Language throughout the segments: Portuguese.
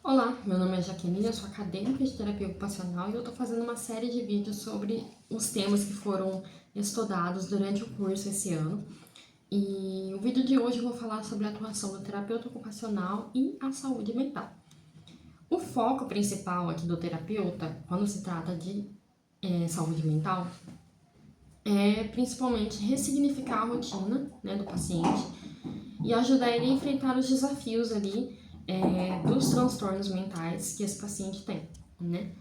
Olá, meu nome é Jaqueline, eu sou acadêmica de terapia ocupacional e eu estou fazendo uma série de vídeos sobre os temas que foram estudados durante o curso esse ano. E o vídeo de hoje eu vou falar sobre a atuação do terapeuta ocupacional e a saúde mental. O foco principal aqui do terapeuta, quando se trata de saúde mental, é principalmente ressignificar a rotina, do paciente e ajudar ele a enfrentar os desafios ali dos transtornos mentais que esse paciente tem, né?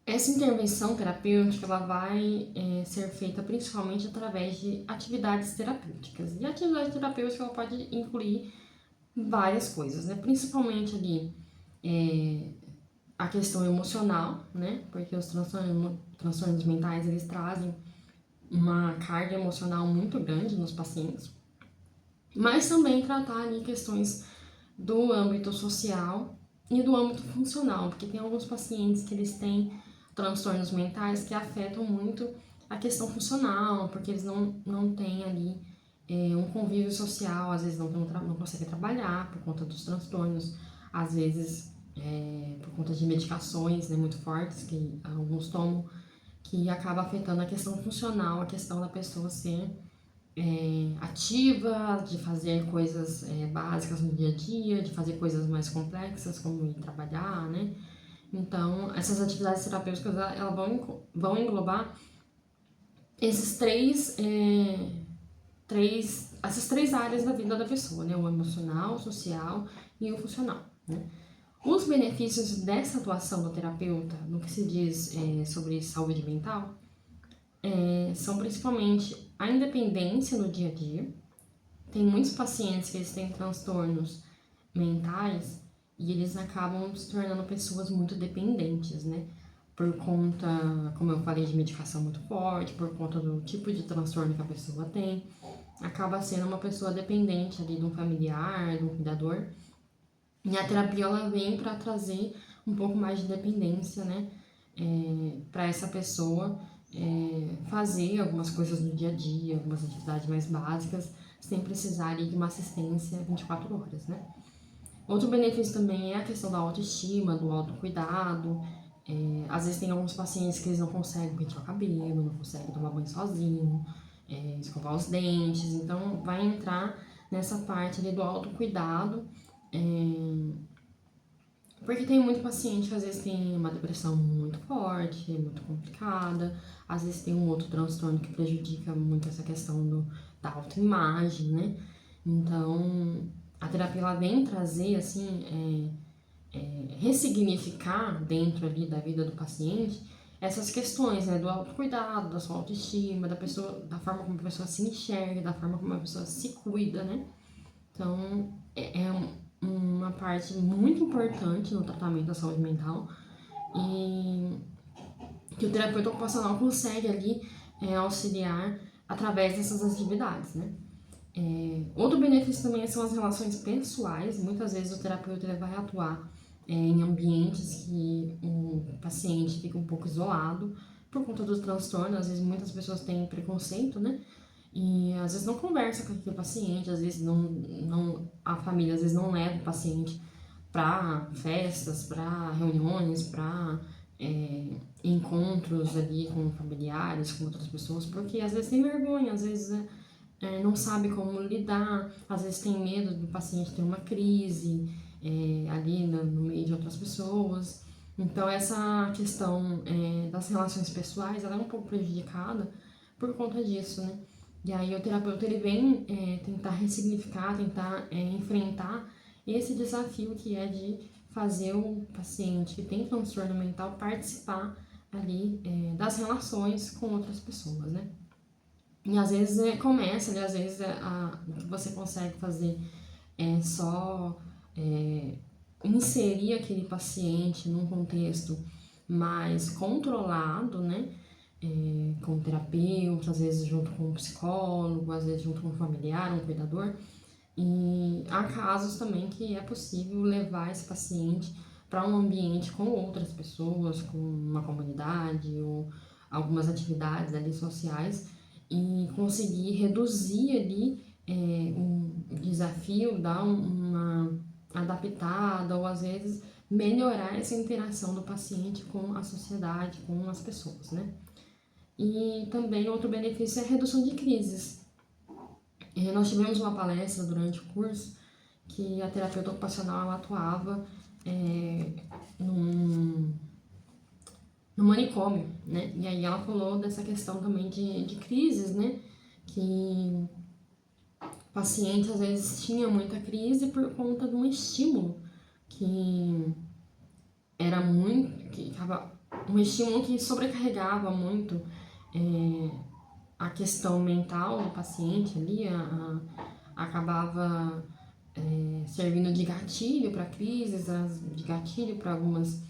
Essa intervenção terapêutica ela vai ser feita principalmente através de atividades terapêuticas. E a atividade terapêutica ela pode incluir várias coisas, né? Principalmente ali a questão emocional, né? Porque os transtornos mentais eles trazem uma carga emocional muito grande nos pacientes, mas também tratar ali questões do âmbito social e do âmbito funcional, porque tem alguns pacientes que eles têm transtornos mentais que afetam muito a questão funcional, porque eles não têm ali um convívio social, às vezes não conseguem trabalhar por conta dos transtornos, às vezes por conta de medicações muito fortes que alguns tomam, que acaba afetando a questão funcional, a questão da pessoa ser ativa, de fazer coisas básicas no dia a dia, de fazer coisas mais complexas, como ir trabalhar, né? Então, essas atividades terapêuticas elas vão englobar esses essas três áreas da vida da pessoa, né? O emocional, o social e o funcional, né? Os benefícios dessa atuação do terapeuta, no que se diz sobre saúde mental, são principalmente a independência no dia a dia. Tem muitos pacientes que eles têm transtornos mentais e eles acabam se tornando pessoas muito dependentes, né? Por conta, como eu falei, de medicação muito forte, por conta do tipo de transtorno que a pessoa tem, acaba sendo uma pessoa dependente ali de um familiar, de um cuidador. E a terapia ela vem para trazer um pouco mais de dependência, né? Para essa pessoa fazer algumas coisas no dia a dia, algumas atividades mais básicas, sem precisar ali de uma assistência 24 horas, né? Outro benefício também é a questão da autoestima, do autocuidado. Às vezes tem alguns pacientes que eles não conseguem pentear o cabelo, não conseguem tomar banho sozinho, escovar os dentes, então vai entrar nessa parte ali do autocuidado, porque tem muito paciente que às vezes tem uma depressão muito forte, muito complicada, às vezes tem um outro transtorno que prejudica muito essa questão da autoimagem, né? Então, a terapia ela vem trazer, assim, ressignificar dentro ali da vida do paciente essas questões, né? Do autocuidado, da sua autoestima, da pessoa, da forma como a pessoa se enxerga, da forma como a pessoa se cuida, né? Então, uma parte muito importante no tratamento da saúde mental e que o terapeuta ocupacional consegue ali auxiliar através dessas atividades, né? Outro benefício também são as relações pessoais. Muitas vezes o terapeuta ele vai atuar em ambientes que o paciente fica um pouco isolado por conta do transtorno. Às vezes muitas pessoas têm preconceito, né? E às vezes não conversa com aquele paciente, às vezes a família às vezes não leva o paciente para festas, para reuniões, para encontros ali com familiares, com outras pessoas, porque às vezes tem vergonha, às vezes não sabe como lidar, às vezes tem medo do paciente ter uma crise ali no meio de outras pessoas. Então essa questão das relações pessoais ela é um pouco prejudicada por conta disso, né? E aí o terapeuta ele vem tentar ressignificar, tentar enfrentar esse desafio que é de fazer o paciente que tem transtorno mental participar ali das relações com outras pessoas, né? E às vezes começa, ali, às vezes o que você consegue fazer é só inserir aquele paciente num contexto mais controlado, né? Com o terapeuta, às vezes junto com um psicólogo, às vezes junto com um familiar, um cuidador. E há casos também que é possível levar esse paciente para um ambiente com outras pessoas, com uma comunidade ou algumas atividades ali sociais e conseguir reduzir ali um desafio, dar uma adaptada ou às vezes melhorar essa interação do paciente com a sociedade, com as pessoas, né? E também outro benefício é a redução de crises. Nós tivemos uma palestra durante o curso que a terapeuta ocupacional ela atuava num manicômio, né? E aí ela falou dessa questão também de crises, né? Que o paciente às vezes tinha muita crise por conta de um estímulo que era muito, um estímulo que sobrecarregava muito a questão mental do paciente ali, acabava servindo de gatilho para crises, de gatilho para alguns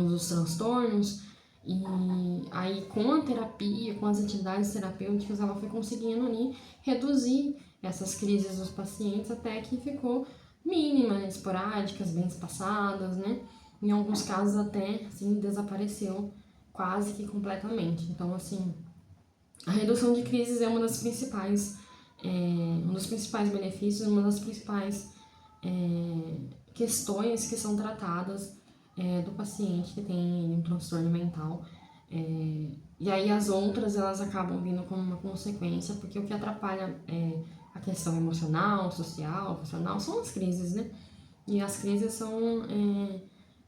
dos transtornos. E aí com a terapia, com as atividades terapêuticas, ela foi conseguindo ali reduzir essas crises dos pacientes até que ficou mínima, esporádicas, bem espaçadas, né? Em alguns casos até, assim, desapareceu quase que completamente. Então, assim, a redução de crises é uma das principais, um dos principais benefícios, uma das principais questões que são tratadas do paciente que tem um transtorno mental. E aí as outras, elas acabam vindo como uma consequência, porque o que atrapalha a questão emocional, social, funcional, são as crises, né? E as crises são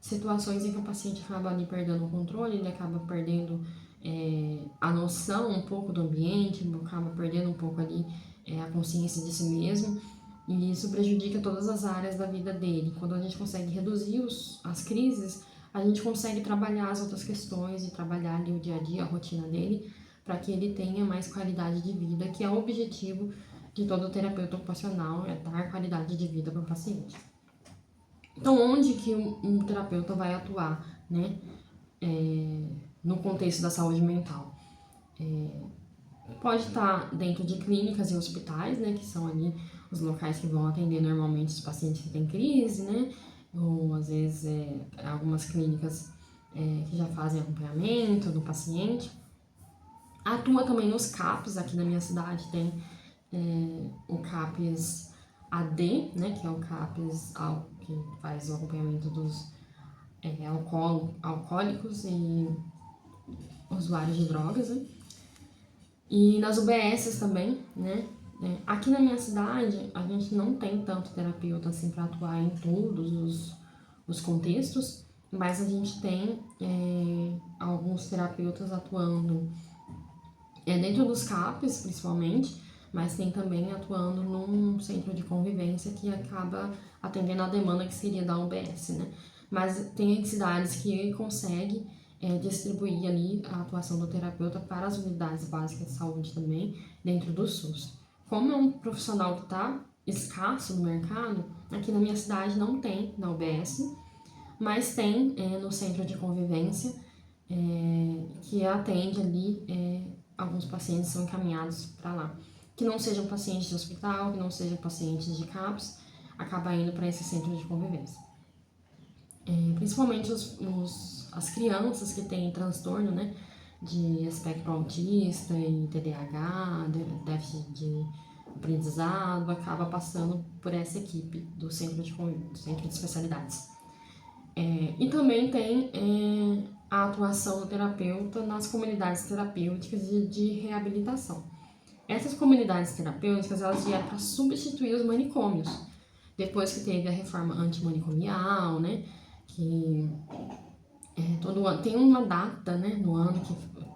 situações em que o paciente acaba ali perdendo o controle, ele acaba perdendo a noção um pouco do ambiente, acaba perdendo um pouco ali a consciência de si mesmo, e isso prejudica todas as áreas da vida dele. Quando a gente consegue reduzir as crises, a gente consegue trabalhar as outras questões e trabalhar ali o dia a dia, a rotina dele, para que ele tenha mais qualidade de vida, que é o objetivo de todo terapeuta ocupacional, é dar qualidade de vida para o paciente. Então, onde que um terapeuta vai atuar, né, no contexto da saúde mental? Pode estar dentro de clínicas e hospitais, né, que são ali os locais que vão atender normalmente os pacientes que têm crise, né, ou às vezes algumas clínicas que já fazem acompanhamento do paciente. Atua também nos CAPs, aqui na minha cidade tem o CAPs AD, né, que é o CAPs que faz o acompanhamento dos alcoólicos e usuários de drogas, né? E nas UBSs também, né? Aqui na minha cidade, a gente não tem tanto terapeuta assim para atuar em todos os contextos, mas a gente tem alguns terapeutas atuando dentro dos CAPs, principalmente, mas tem também atuando num centro de convivência que acaba atendendo a demanda que seria da UBS, né? Mas tem cidades que conseguem distribuir ali a atuação do terapeuta para as unidades básicas de saúde também, dentro do SUS. Como é um profissional que está escasso no mercado, aqui na minha cidade não tem na UBS, mas tem no centro de convivência, que atende ali, alguns pacientes são encaminhados para lá. Que não sejam pacientes de hospital, que não sejam pacientes de CAPS, acaba indo para esse centro de convivência. Principalmente as crianças que têm transtorno, né, de espectro autista e TDAH, déficit de aprendizado, acaba passando por essa equipe do centro de especialidades. E também tem a atuação do terapeuta nas comunidades terapêuticas de reabilitação. Essas comunidades terapêuticas, elas vieram para substituir os manicômios, depois que teve a reforma antimanicomial, né, que todo ano tem uma data, né, no ano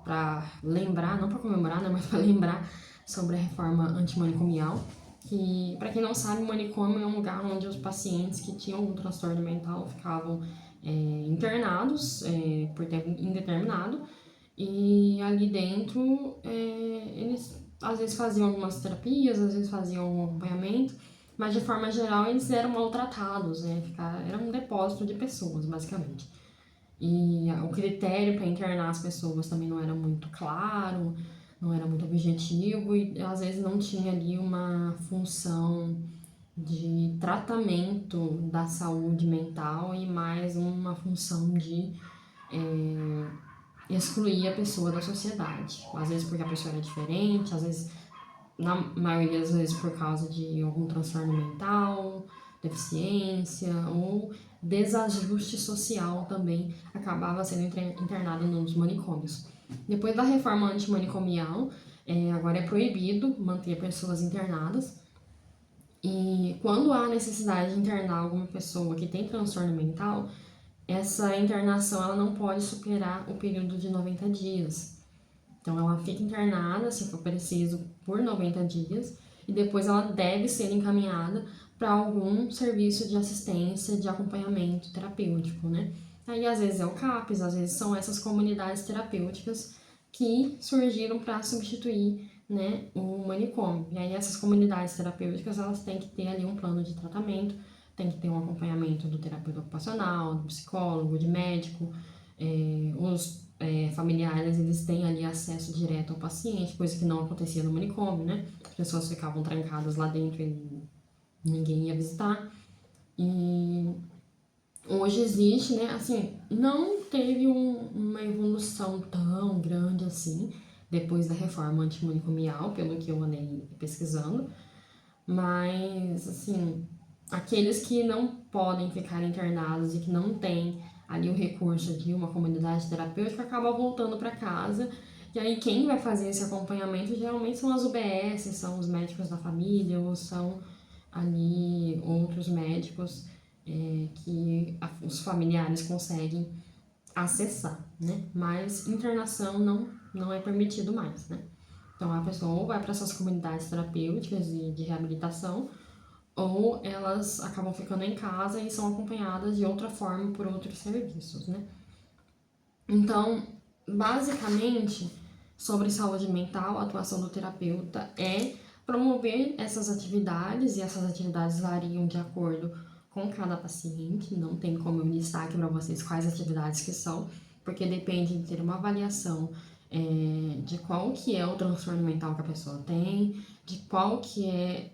para lembrar, não para comemorar, né, mas para lembrar sobre a reforma antimanicomial, que, para quem não sabe, o manicômio é um lugar onde os pacientes que tinham algum transtorno mental ficavam internados por tempo indeterminado, e ali dentro eles às vezes faziam algumas terapias, às vezes faziam um acompanhamento, mas de forma geral eles eram maltratados, né? Era um depósito de pessoas, basicamente. E o critério para internar as pessoas também não era muito claro, não era muito objetivo e às vezes não tinha ali uma função de tratamento da saúde mental e mais uma função de excluir a pessoa da sociedade. Às vezes porque a pessoa era diferente, às vezes, na maioria das vezes, por causa de algum transtorno mental, deficiência ou desajuste social também, acabava sendo internado nos manicômios. Depois da reforma antimanicomial, agora é proibido manter pessoas internadas. E quando há necessidade de internar alguma pessoa que tem transtorno mental, essa internação ela não pode superar o período de 90 dias. Então, ela fica internada, se for preciso, por 90 dias, e depois ela deve ser encaminhada para algum serviço de assistência, de acompanhamento terapêutico, né? Aí, às vezes, é o CAPS, às vezes são essas comunidades terapêuticas que surgiram para substituir, né, o manicômio. E aí, essas comunidades terapêuticas, elas têm que ter ali um plano de tratamento, tem que ter um acompanhamento do terapeuta ocupacional, do psicólogo, de médico, os familiares, eles têm ali acesso direto ao paciente, coisa que não acontecia no manicômio, né? As pessoas ficavam trancadas lá dentro e ninguém ia visitar. E hoje existe, né? Assim, não teve uma evolução tão grande assim depois da reforma antimanicomial, pelo que eu andei pesquisando, mas, assim, aqueles que não podem ficar internados e que não têm ali o recurso de uma comunidade terapêutica acabam voltando para casa. E aí quem vai fazer esse acompanhamento geralmente são as UBS, são os médicos da família ou são ali outros médicos que os familiares conseguem acessar, né? Mas internação não é permitido mais, né? Então a pessoa ou vai para essas comunidades terapêuticas e de reabilitação, ou elas acabam ficando em casa e são acompanhadas de outra forma por outros serviços, né? Então, basicamente, sobre saúde mental, a atuação do terapeuta é promover essas atividades, e essas atividades variam de acordo com cada paciente, não tem como eu listar aqui para vocês quais atividades que são, porque depende de ter uma avaliação de qual que é o transtorno mental que a pessoa tem, de qual que é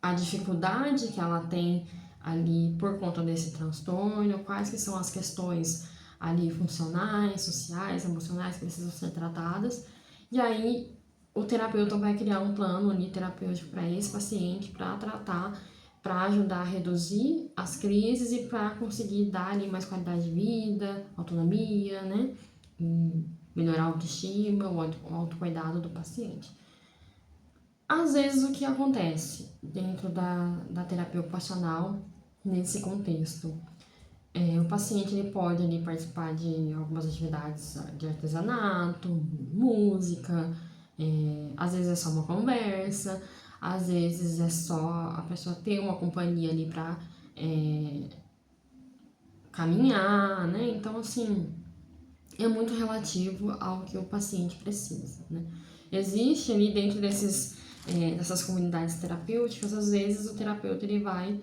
a dificuldade que ela tem ali por conta desse transtorno, quais que são as questões ali funcionais, sociais, emocionais que precisam ser tratadas. E aí o terapeuta vai criar um plano ali terapêutico para esse paciente para tratar, para ajudar a reduzir as crises e para conseguir dar ali mais qualidade de vida, autonomia, né? E melhorar a autoestima, o autocuidado do paciente. Às vezes, o que acontece dentro da terapia ocupacional nesse contexto? O paciente ele pode ali participar de algumas atividades de artesanato, música, às vezes é só uma conversa, às vezes é só a pessoa ter uma companhia ali para caminhar, né? Então, assim, é muito relativo ao que o paciente precisa, né? Existe ali dentro dessas comunidades terapêuticas, às vezes o terapeuta ele vai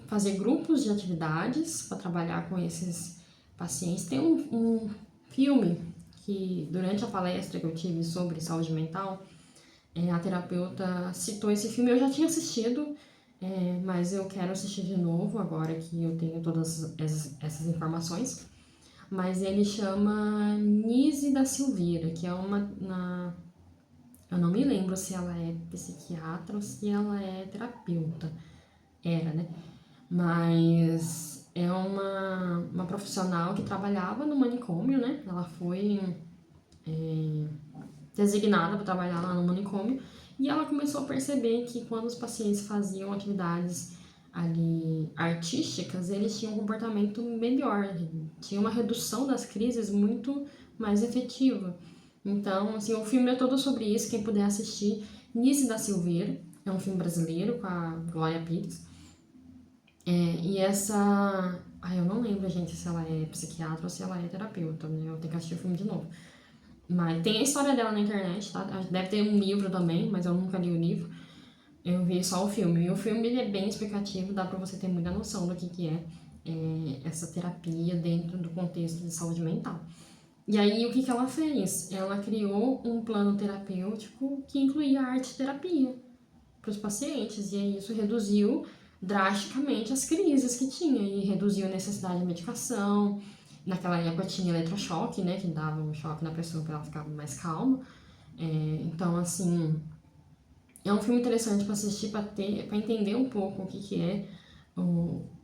fazer grupos de atividades para trabalhar com esses pacientes. Tem um filme que, durante a palestra que eu tive sobre saúde mental, a terapeuta citou esse filme. Eu já tinha assistido, mas eu quero assistir de novo agora que eu tenho todas essas informações. Mas ele chama Nise da Silveira, que é eu não me lembro se ela é psiquiatra ou se ela é terapeuta. Era, né? Mas é uma profissional que trabalhava no manicômio, né? Ela foi designada para trabalhar lá no manicômio e ela começou a perceber que quando os pacientes faziam atividades ali artísticas, eles tinham um comportamento melhor, tinha uma redução das crises muito mais efetiva. Então, assim, o filme é todo sobre isso, quem puder assistir, Nice da Silveira, é um filme brasileiro com a Glória Pires. E essa... eu não lembro, gente, se ela é psiquiatra ou se ela é terapeuta, né? Eu tenho que assistir o filme de novo. Mas tem a história dela na internet, tá? Deve ter um livro também, mas eu nunca li o livro. Eu vi só o filme. E o filme ele é bem explicativo, dá pra você ter muita noção do que é essa terapia dentro do contexto de saúde mental. E aí, o que ela fez? Ela criou um plano terapêutico que incluía arte-terapia para os pacientes. E aí, isso reduziu drasticamente as crises que tinha e reduziu a necessidade de medicação naquela época tinha eletrochoque, né, que dava um choque na pessoa para ela ficar mais calma. Então, assim, é um filme interessante para assistir, para entender um pouco o que é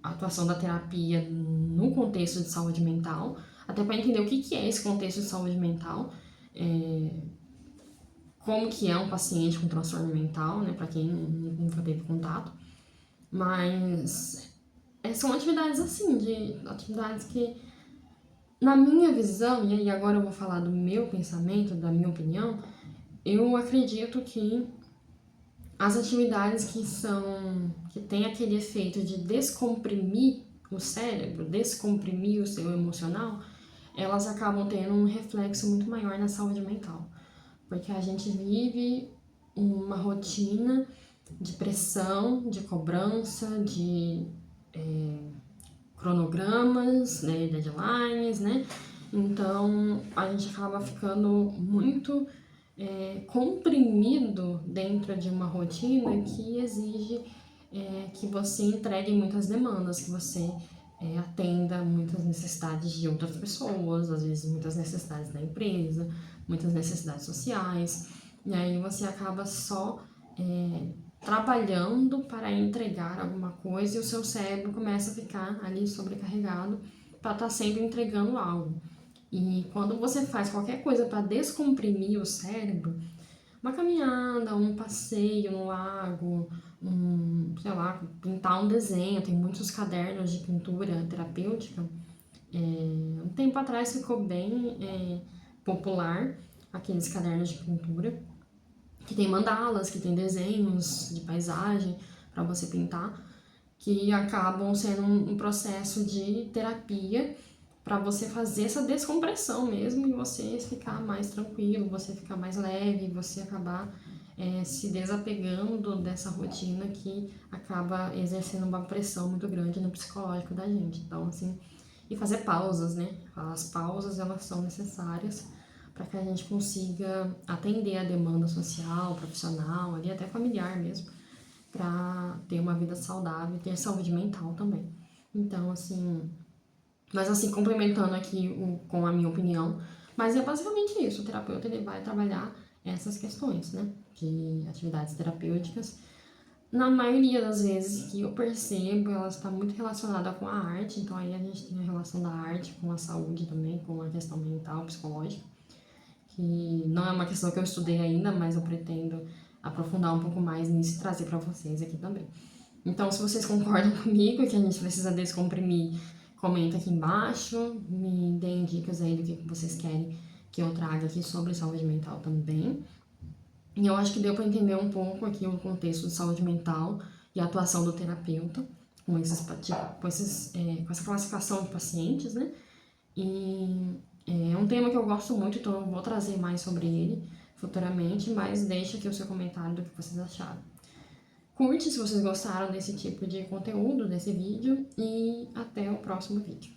a atuação da terapia no contexto de saúde mental, até para entender o que é esse contexto de saúde mental, como que é um paciente com transtorno mental, né, para quem nunca teve contato. Mas são atividades assim, atividades que, na minha visão, e aí agora eu vou falar do meu pensamento, da minha opinião, eu acredito que as atividades que têm aquele efeito de descomprimir o cérebro, descomprimir o seu emocional, elas acabam tendo um reflexo muito maior na saúde mental. Porque a gente vive uma rotina de pressão, de cobrança, de cronogramas, né, deadlines, né? Então a gente acaba ficando muito comprimido dentro de uma rotina que exige que você entregue muitas demandas, que você atenda muitas necessidades de outras pessoas, às vezes muitas necessidades da empresa, muitas necessidades sociais, e aí você acaba só trabalhando para entregar alguma coisa e o seu cérebro começa a ficar ali sobrecarregado para estar sempre entregando algo. E quando você faz qualquer coisa para descomprimir o cérebro, uma caminhada, um passeio no lago, sei lá, pintar um desenho, tem muitos cadernos de pintura terapêutica. Um tempo atrás ficou bem popular aqueles cadernos de pintura, que tem mandalas, que tem desenhos de paisagem para você pintar, que acabam sendo um processo de terapia para você fazer essa descompressão mesmo e você ficar mais tranquilo, você ficar mais leve, você acabar se desapegando dessa rotina que acaba exercendo uma pressão muito grande no psicológico da gente. Então, assim, e fazer pausas, né? As pausas, elas são necessárias para que a gente consiga atender a demanda social, profissional, ali até familiar mesmo, para ter uma vida saudável e ter saúde mental também. Então, assim, mas assim, complementando aqui com a minha opinião, mas é basicamente isso, o terapeuta ele vai trabalhar essas questões, né, de atividades terapêuticas. Na maioria das vezes que eu percebo, ela está muito relacionada com a arte, então aí a gente tem a relação da arte com a saúde também, com a questão mental, psicológica, que não é uma questão que eu estudei ainda, mas eu pretendo aprofundar um pouco mais nisso e trazer para vocês aqui também. Então, se vocês concordam comigo que a gente precisa descomprimir, comenta aqui embaixo, me deem dicas aí do que vocês querem que eu traga aqui sobre saúde mental também. E eu acho que deu para entender um pouco aqui o contexto de saúde mental e a atuação do terapeuta com essa classificação de pacientes, né? E é um tema que eu gosto muito, então eu vou trazer mais sobre ele futuramente, mas deixa aqui o seu comentário do que vocês acharam. Curte se vocês gostaram desse tipo de conteúdo, desse vídeo, e até o próximo vídeo.